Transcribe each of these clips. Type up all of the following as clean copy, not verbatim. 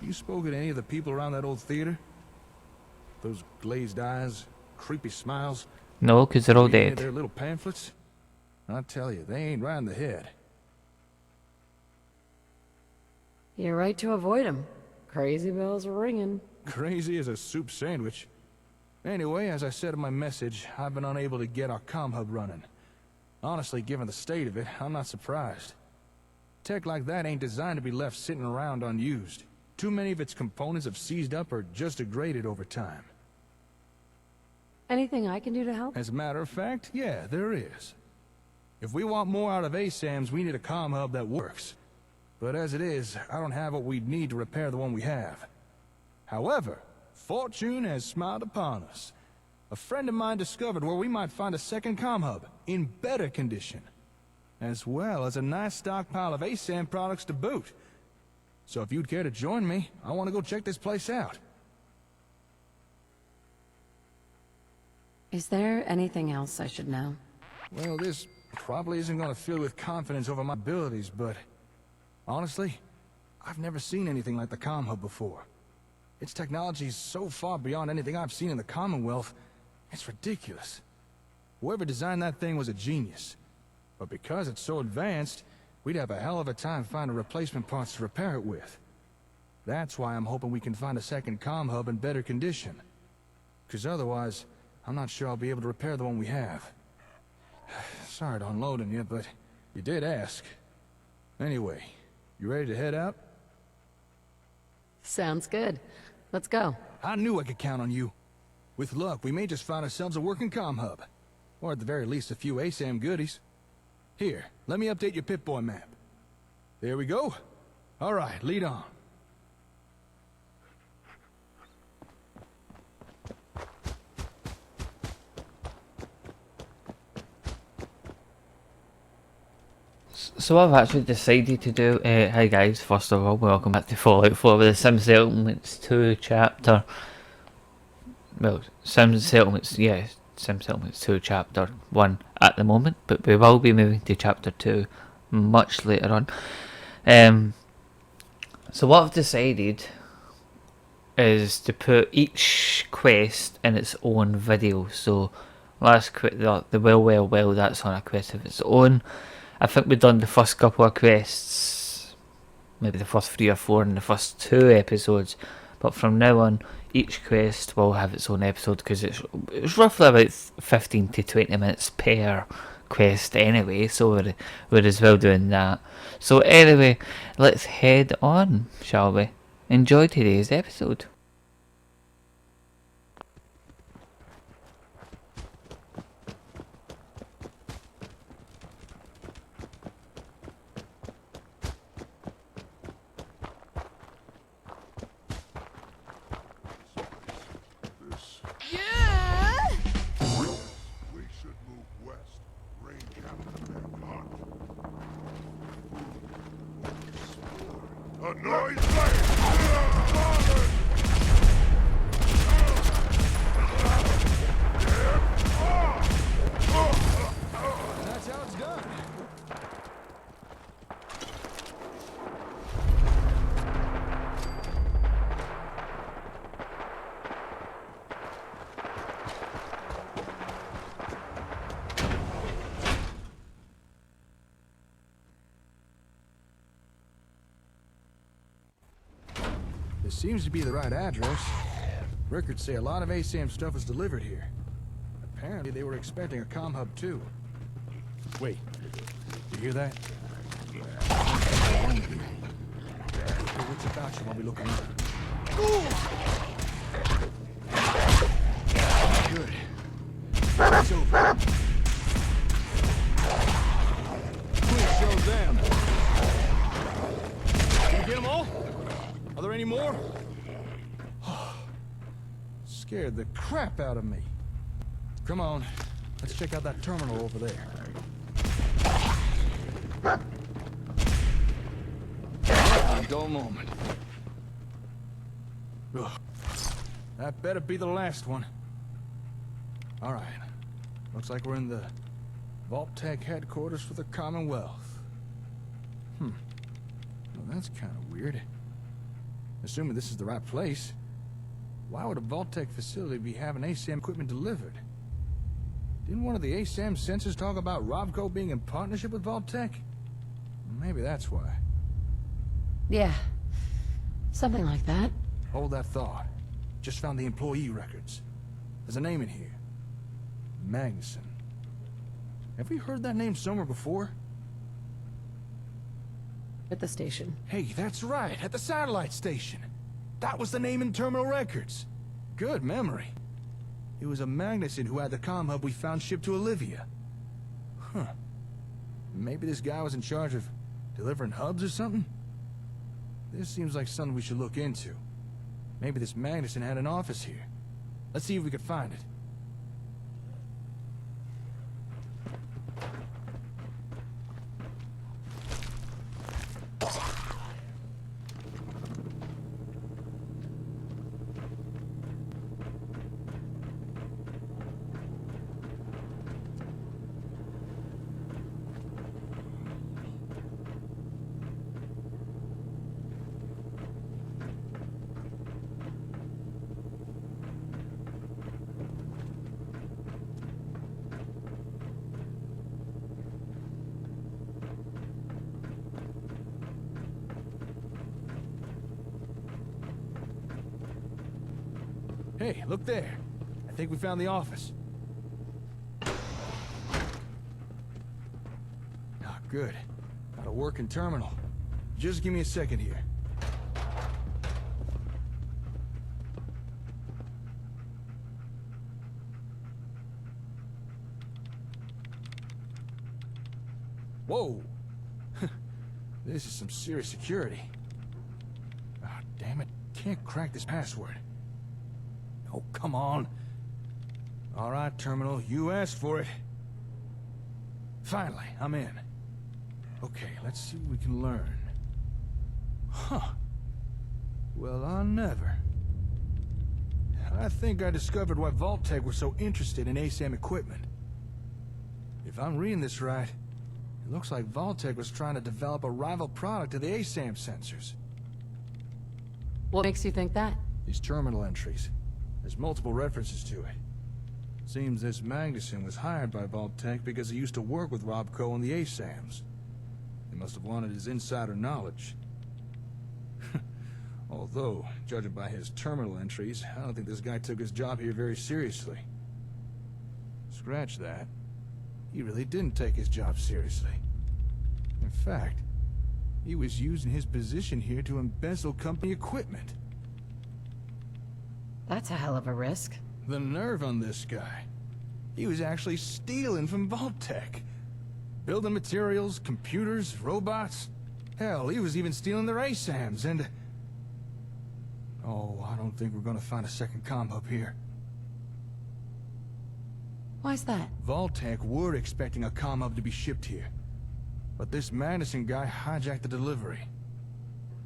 You spoken to any of the people around that old theater? Those glazed eyes, creepy smiles? No, because they're all Read any dead. of their little pamphlets? I tell you, they ain't right in the head. You're right to avoid them. Crazy bells are ringing. Crazy as a soup sandwich. Anyway, as I said in my message, I've been unable to get our comm hub running. Honestly, given the state of it, I'm not surprised. Tech like that ain't designed to be left sitting around unused. Too many of its components have seized up or just degraded over time. Anything I can do to help? As a matter of fact, yeah, there is. If we want more out of ASAMs, we need a comm hub that works. But as it is, I don't have what we'd need to repair the one we have. However, fortune has smiled upon us. A friend of mine discovered where we might find a second comm hub, in better condition. As well as a nice stockpile of ASAM products to boot. So if you'd care to join me, I want to go check this place out. Is there anything else I should know? Well, this probably isn't going to fill you with confidence over my abilities, but honestly, I've never seen anything like the comm hub before. Its technology is so far beyond anything I've seen in the Commonwealth, it's ridiculous. Whoever designed that thing was a genius. But because it's so advanced, we'd have a hell of a time finding replacement parts to repair it with. That's why I'm hoping we can find a second comm hub in better condition. Because otherwise, I'm not sure I'll be able to repair the one we have. Sorry to unloading you, but you did ask. Anyway, you ready to head out? Sounds good. Let's go. I knew I could count on you. With luck, we may just find ourselves a working comm hub. Or at the very least, a few ASAM goodies. Here, let me update your Pip-Boy map. There we go. All right, lead on. So I've actually decided to do, hi guys, first of all, welcome back to Fallout 4 with the Sim Settlements 2 chapter, well, Sim Settlements 2 chapter 1 at the moment, but we will be moving to chapter 2 much later on. So what I've decided is to put each quest in its own video. So last quest, the well, that's on a quest of its own. I think we've done the first couple of quests, maybe the first 3 or 4 in the first 2 episodes, but from now on each quest will have its own episode, because it's roughly about 15 to 20 minutes per quest anyway, so we're as well doing that. So anyway, let's head on, shall we? Enjoy today's episode. That's how it's done. This seems to be the right address. Records say a lot of ASAM stuff was delivered here. Apparently they were expecting a comm hub too. Wait, you hear that? What's about you while we look around? Good. It's over. Please show them. Did you get them all? Are there any more? Scared the crap out of me. Come on, let's check out that terminal over there. A dull moment. Ugh. That better be the last one. All right. Looks like we're in the Vault Tech headquarters for the Commonwealth. Well, that's kind of weird. Assuming this is the right place, why would a Vault-Tec facility be having ASAM equipment delivered? Didn't one of the ASAM sensors talk about Robco being in partnership with Vault-Tec? Maybe that's why. Yeah, something like that. Hold that thought. Just found the employee records. There's a name in here. Magnuson. Have we heard that name somewhere before? At the station. Hey, that's right, at the satellite station. That was the name in terminal records. Good memory. It was a Magnuson who had the comm hub we found shipped to Olivia. Huh. Maybe this guy was in charge of delivering hubs or something? This seems like something we should look into. Maybe this Magnuson had an office here. Let's see if we can find it. Hey, look there. I think we found the office. Ah, good. Got a working terminal. Just give me a second here. Whoa! This is some serious security. Ah, damn it. Can't crack this password. Oh, come on. All right, terminal, you asked for it. Finally, I'm in. Okay, let's see what we can learn. Huh. Well, I never. I think I discovered why Vault-Tec was so interested in ASAM equipment. If I'm reading this right, it looks like Vault-Tec was trying to develop a rival product to the ASAM sensors. What makes you think that? These terminal entries. There's multiple references to it. Seems this Magnuson was hired by Vault-Tec because he used to work with Robco on the ASAMs. They must have wanted his insider knowledge. Although, judging by his terminal entries, I don't think this guy took his job here very seriously. Scratch that. He really didn't take his job seriously. In fact, he was using his position here to embezzle company equipment. That's a hell of a risk. The nerve on this guy. He was actually stealing from Vault-Tec. Building materials, computers, robots. Hell, he was even stealing their ASAMs and... Oh, I don't think we're gonna find a second comm hub here. Why's that? Vault-Tec were expecting a comm hub to be shipped here. But this Madison guy hijacked the delivery.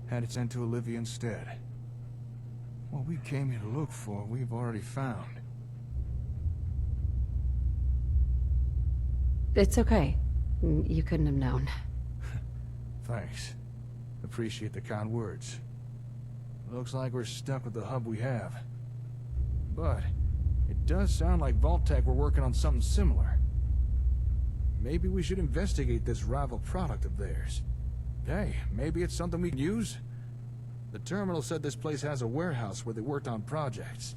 Had it sent to Olivia instead. What we came here to look for, we've already found. It's okay. You couldn't have known. Thanks. Appreciate the kind words. Looks like we're stuck with the hub we have. But it does sound like Vault-Tec were working on something similar. Maybe we should investigate this rival product of theirs. Hey, maybe it's something we can use? The terminal said this place has a warehouse where they worked on projects.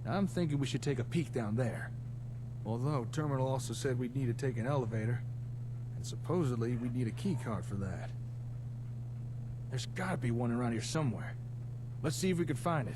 I'm thinking we should take a peek down there. Although, terminal also said we'd need to take an elevator. And supposedly, we'd need a key card for that. There's gotta be one around here somewhere. Let's see if we can find it.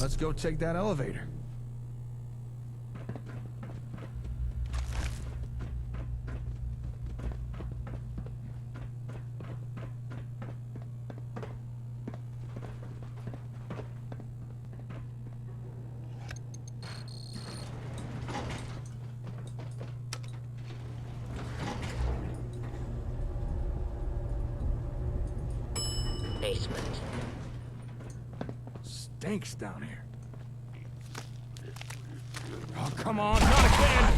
Let's go take that elevator. Basement. Stinks down here. Oh, come on, not again!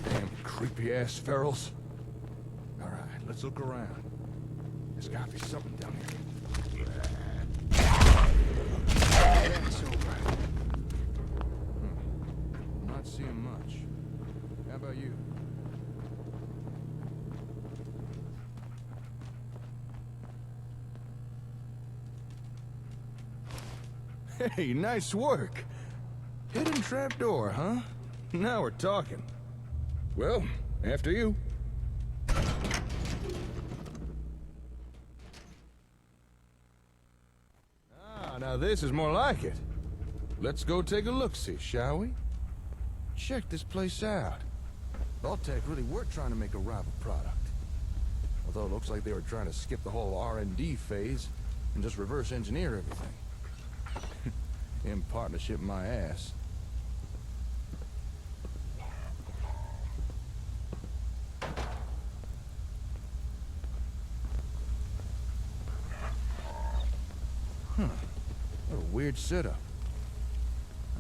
Damn creepy-ass ferals. All right, let's look around. There's gotta be something down here. That's over. I'm not seeing much. How about you? Hey, nice work. Hidden trapdoor, huh? Now we're talking. Well, after you. Ah, now this is more like it. Let's go take a look-see, shall we? Check this place out. Vault-Tec really were trying to make a rival product. Although it looks like they were trying to skip the whole R&D phase and just reverse engineer everything. In partnership, my ass. What a weird setup.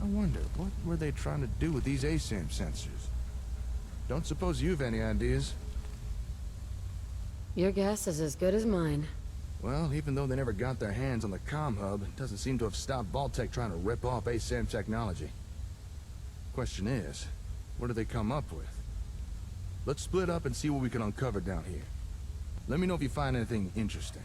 I wonder, what were they trying to do with these ASAM sensors? Don't suppose you've any ideas? Your guess is as good as mine. Well, even though they never got their hands on the comm hub, it doesn't seem to have stopped Vault-Tec trying to rip off ASAM technology. Question is, what do they come up with? Let's split up and see what we can uncover down here. Let me know if you find anything interesting.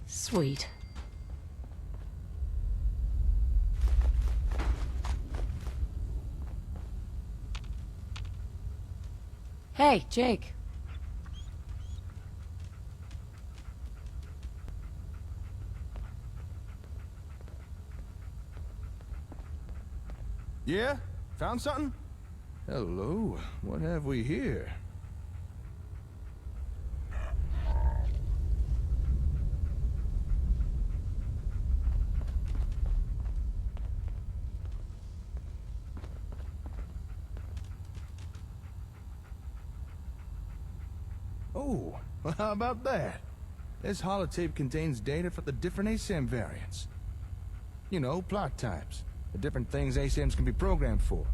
Sweet. Hey, Jake. Yeah? Found something? Hello, what have we here? Oh, well, how about that? This holotape contains data for the different ASAM variants. You know, plot types. The different things ASAMs can be programmed for.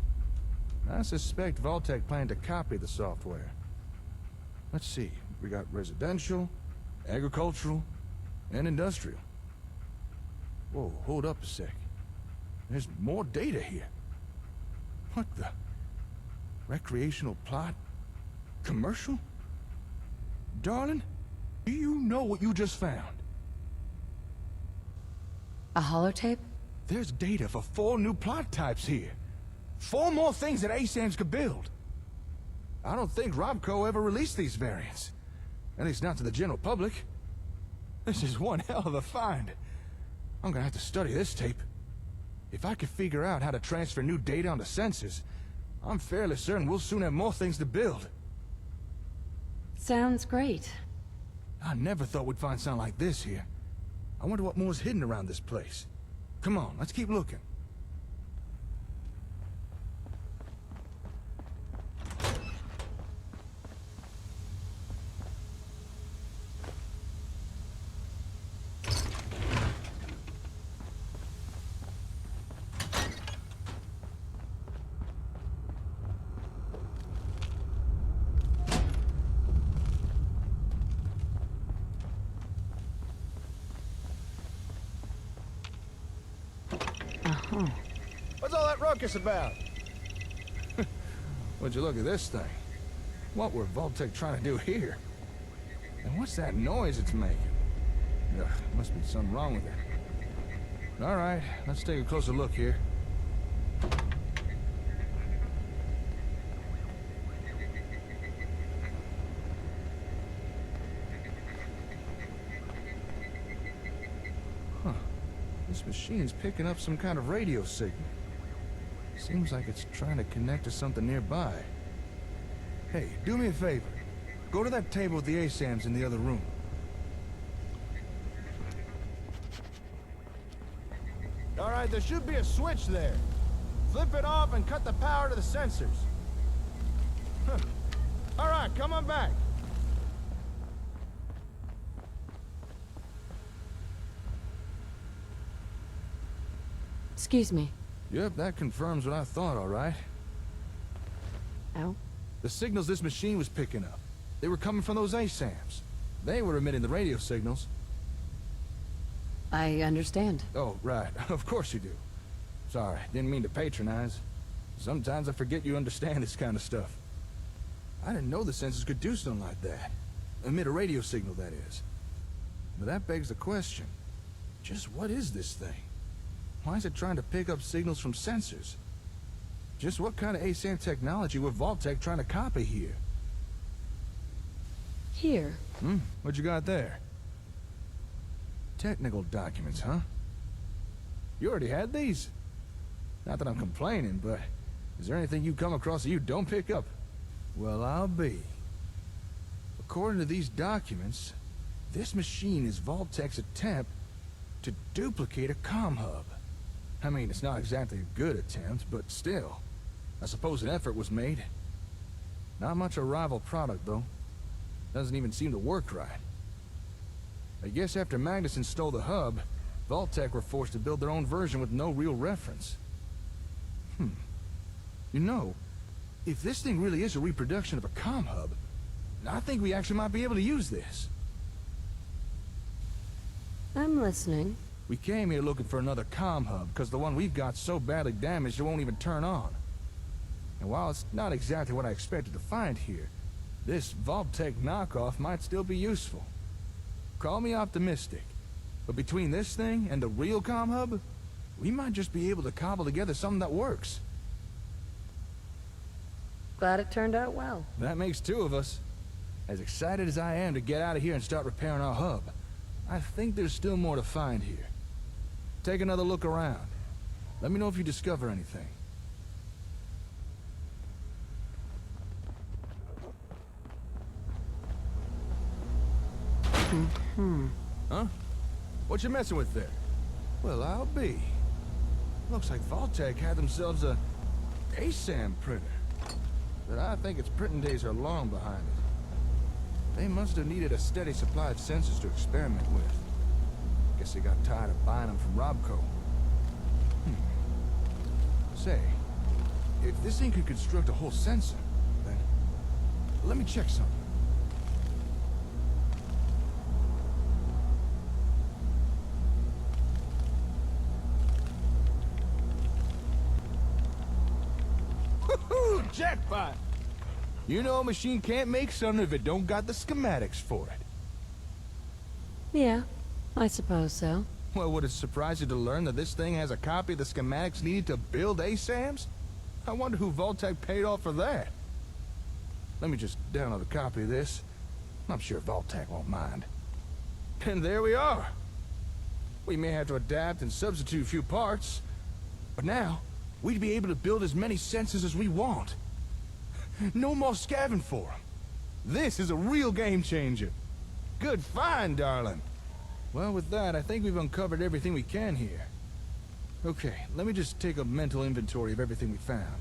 I suspect Vault-Tec planned to copy the software. Let's see, we got residential, agricultural, and industrial. Whoa, hold up a sec. There's more data here. What the? Recreational plot? Commercial? Darling, do you know what you just found? A holotape? There's data for 4 new plot types here. 4 more things that ASAMs could build. I don't think Robco ever released these variants. At least not to the general public. This is one hell of a find. I'm gonna have to study this tape. If I could figure out how to transfer new data onto sensors, I'm fairly certain we'll soon have more things to build. Sounds great. I never thought we'd find something like this here. I wonder what more's hidden around this place. Come on, let's keep looking. What's all that ruckus about? Would you look at this thing? What were Vault-Tec trying to do here? And what's that noise it's making? Ugh, must be something wrong with it. Alright, let's take a closer look here. Huh. This machine's picking up some kind of radio signal. Seems like it's trying to connect to something nearby. Hey, do me a favor. Go to that table with the ASAMs in the other room. Alright, there should be a switch there. Flip it off and cut the power to the sensors. Huh. Alright, come on back. Excuse me. Yep, that confirms what I thought, alright. Ow. The signals this machine was picking up, they were coming from those ASAMs. They were emitting the radio signals. I understand. Oh, right. Of course you do. Sorry, didn't mean to patronize. Sometimes I forget you understand this kind of stuff. I didn't know the sensors could do something like that. Emit a radio signal, that is. But that begs the question. Just what is this thing? Why is it trying to pick up signals from sensors? Just what kind of ASAM technology were Vault-Tec trying to copy here? Here. What you got there? Technical documents, huh? You already had these? Not that I'm complaining, but is there anything you come across that you don't pick up? Well, I'll be. According to these documents, this machine is Vault-Tec's attempt to duplicate a comm hub. I mean, it's not exactly a good attempt, but still. I suppose an effort was made. Not much a rival product, though. Doesn't even seem to work right. I guess after Magnuson stole the hub, Vault-Tec were forced to build their own version with no real reference. You know, if this thing really is a reproduction of a comm hub, I think we actually might be able to use this. I'm listening. We came here looking for another comm hub, because the one we've got's so badly damaged it won't even turn on. And while it's not exactly what I expected to find here, this Vault-Tec knockoff might still be useful. Call me optimistic, but between this thing and the real comm hub, we might just be able to cobble together something that works. Glad it turned out well. That makes two of us. As excited as I am to get out of here and start repairing our hub, I think there's still more to find here. Take another look around. Let me know if you discover anything. Huh? What you messing with there? Well, I'll be. Looks like Vault-Tec had themselves a ASAM printer. But I think its printing days are long behind it. They must have needed a steady supply of sensors to experiment with. Guess they got tired of buying them from Robco. Say, if this thing could construct a whole sensor, then let me check something. Woohoo! Jackpot! You know a machine can't make something if it don't got the schematics for it. Yeah, I suppose so. Well, would it surprise you to learn that this thing has a copy of the schematics needed to build ASAMs? I wonder who Vault-Tec paid off for that. Let me just download a copy of this. I'm sure Vault-Tec won't mind. And there we are. We may have to adapt and substitute a few parts, but now we'd be able to build as many sensors as we want. No more scavenging for them. This is a real game changer. Good find, darling. Well, with that, I think we've uncovered everything we can here. Okay, let me just take a mental inventory of everything we found.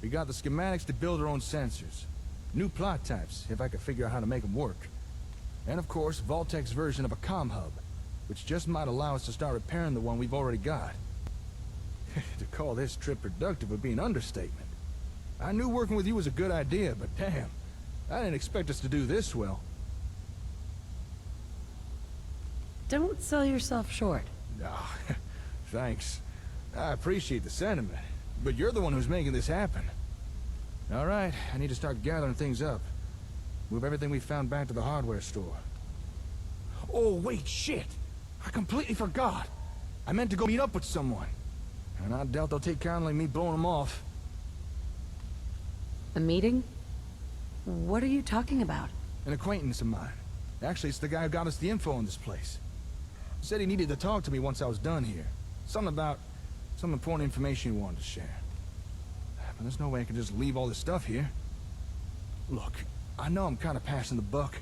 We got the schematics to build our own sensors. New plot types, if I could figure out how to make them work. And of course, Vault-Tec's version of a comm hub, which just might allow us to start repairing the one we've already got. To call this trip productive would be an understatement. I knew working with you was a good idea, but damn, I didn't expect us to do this well. Don't sell yourself short. Oh, thanks. I appreciate the sentiment, but you're the one who's making this happen. All right, I need to start gathering things up. Move everything we found back to the hardware store. Oh, wait, shit! I completely forgot! I meant to go meet up with someone. And I doubt they'll take kindly me blowing them off. A meeting? What are you talking about? An acquaintance of mine. Actually, it's the guy who got us the info on this place. He said he needed to talk to me once I was done here. Something about some important information he wanted to share. But there's no way I can just leave all this stuff here. Look, I know I'm kind of passing the buck,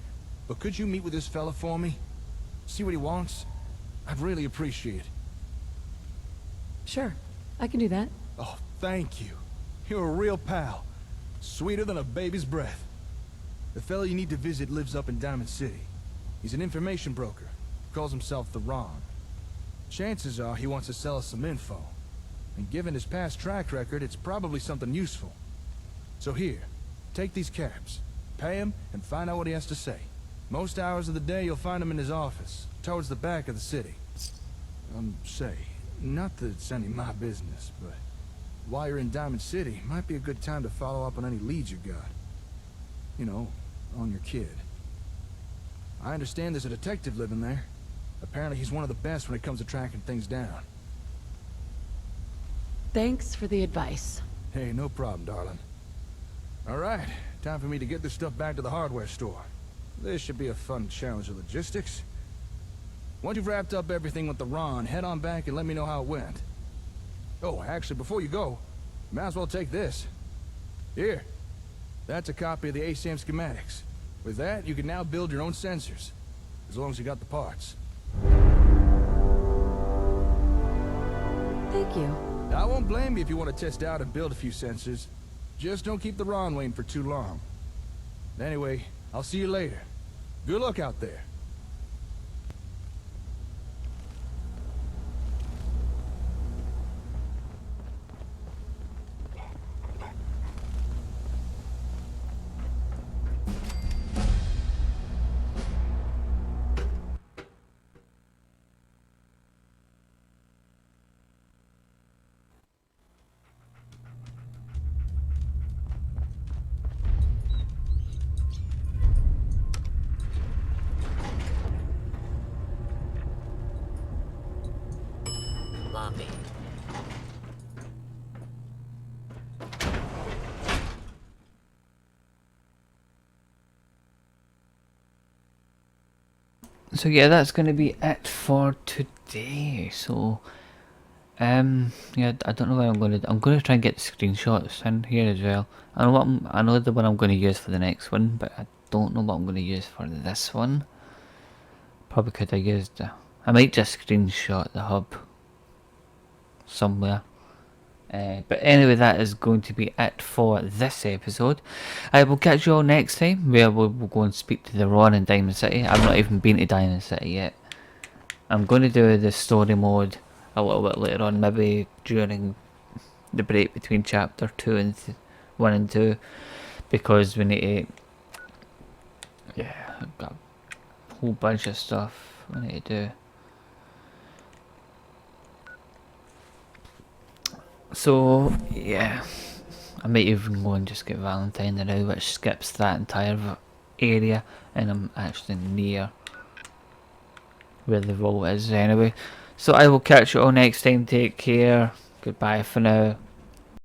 but could you meet with this fella for me? See what he wants? I'd really appreciate it. Sure, I can do that. Oh, thank you. You're a real pal. Sweeter than a baby's breath. The fella you need to visit lives up in Diamond City. He's an information broker. Calls himself the Ron. Chances are he wants to sell us some info. And given his past track record, it's probably something useful. So here, take these caps. Pay him and find out what he has to say. Most hours of the day you'll find him in his office, towards the back of the city. Say, not that it's any of my business, but while you're in Diamond City, might be a good time to follow up on any leads you got. You know, on your kid. I understand there's a detective living there. Apparently he's one of the best when it comes to tracking things down. Thanks for the advice. Hey, no problem, darling. Alright, time for me to get this stuff back to the hardware store. This should be a fun challenge of logistics. Once you've wrapped up everything with the Ron, head on back and let me know how it went. Oh, actually, before you go, might as well take this. Here. That's a copy of the ASAM schematics. With that, you can now build your own sensors. As long as you got the parts. Thank you. I won't blame you if you want to test out and build a few sensors. Just don't keep the Ron waiting for too long. Anyway, I'll see you later. Good luck out there. Lobby. So yeah, that's going to be it for today. So yeah, I don't know what I'm going to try and get the screenshots in here as well. I know the one I'm going to use for the next one, but I don't know what I'm going to use for this one. Probably could have used I might just screenshot the hub somewhere. But anyway, that is going to be it for this episode. I will catch you all next time, where we'll go and speak to the Ron in Diamond City. I've not even been to Diamond City yet. I'm going to do the story mode a little bit later on, maybe during the break between chapter 2 and 1 and 2, because we need to, yeah, I've got a whole bunch of stuff we need to do. So yeah, I might even go and just get Valentine now, which skips that entire area, and I'm actually near where the vault is anyway. So I will catch you all next time. Take care. Goodbye for now.